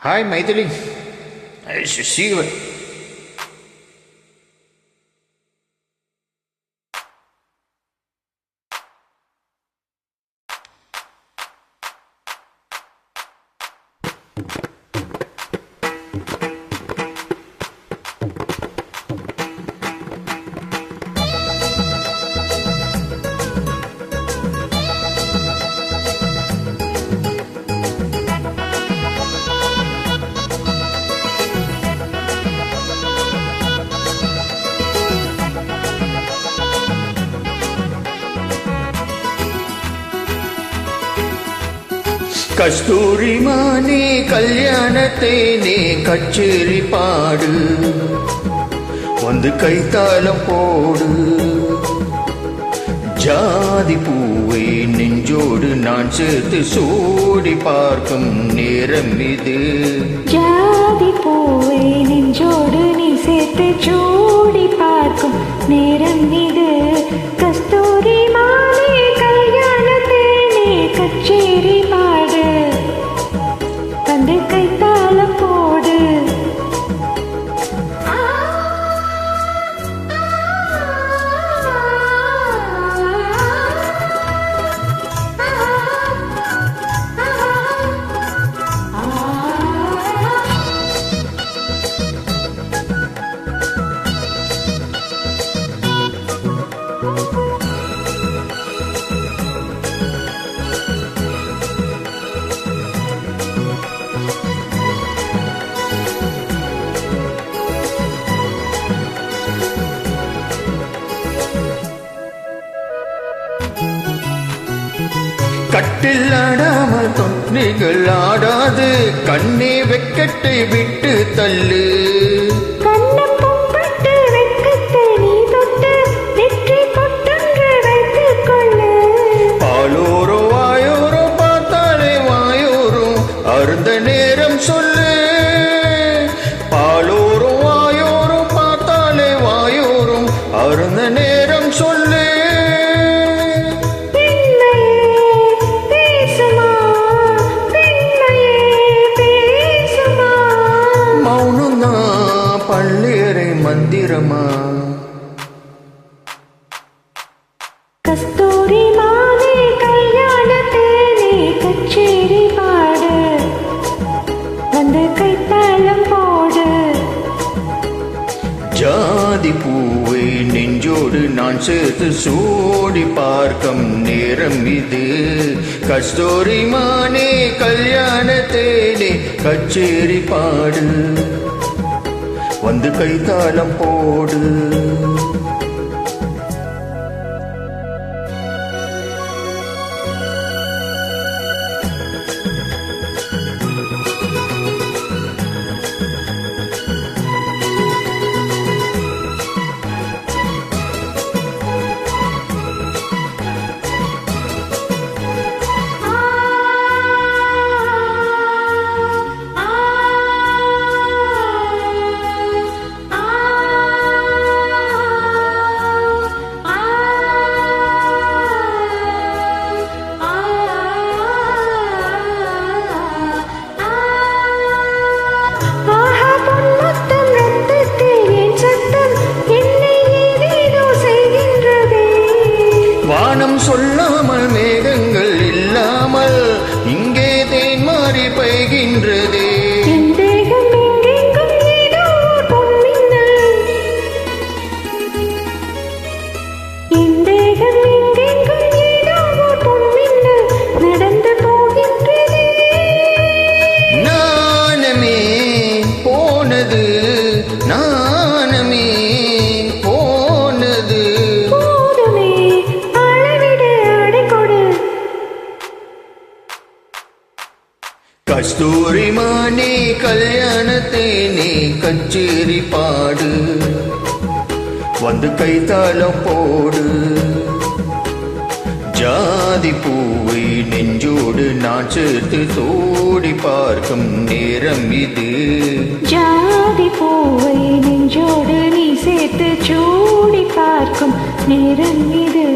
Hi, Maithili. I should see you. கஸ்தூரி மானே கல்யாணத்தை நீ கச்சேரி பாடு, வந்து கைத்தாளம் போடு. ஜாதி பூவை நெஞ்சோடு நான் சேர்த்து சூடி பார்க்கும் நேரம் இது. ஜாதி பூவை நெஞ்சோடு நீ சேர்த்து சூடி பார்க்கும் நேரம் இது. கஸ்தூரி மானே கல்யாணத்தை நீ கச்சேரி பாடு, வந்து கைத்தாளம் போடு. கட்டில் ஆடாமல் தொன்றிகள் ஆடாது, கண்ணே வெக்கட்டை விட்டு தள்ளு. பாலோரோ வாயோரோ பார்த்தாலே வாயோரும் அருந்த நேரம் சொல்லு. பாலோரோ வாயோரோ பார்த்தாலே வாயோரும் அருந்த நேரம் சொல்லு. பள்ளியறை மந்திரமா? கஸ்தூரி மானே கல்யாணத்தை நீ கச்சேரி பாடு, வந்து கைத்தாளம் போடு. ஜாதி பூவை நெஞ்சோடு நான் சேர்த்து சூடி பார்க்கும் நேரம் இது. கஸ்தூரி மானே கல்யாணத்தை நீ கச்சேரி பாடு, வந்து கைத்தாளம் போடு. வானம் சொல்லாமல் மேகங்கள் இல்லாமல் இங்கே தேன் மாறி பெய்கின்றதே. நடந்து போகின்றதே. நானமே போனது, நானமே போனது. கஸ்தூரி மானே கல்யாணத்தை நீ கச்சேரி பாடு, வந்து கைத்தாளம் போடு. ஜாதி பூவை நெஞ்சோடு நான் சேர்த்து சூடி பார்க்கும் நேரம் இது. ஜாதி பூவை நெஞ்சோடு நீ சேர்த்து சூடி பார்க்கும் நேரம் இது.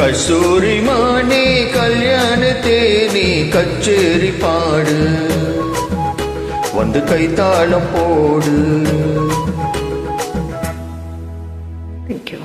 கஸ்தூரி மானே கல்யாணத்தை நீ கச்சேரி பாடு, வந்து கைத்தாளம் போடு. தேங்க்யூ.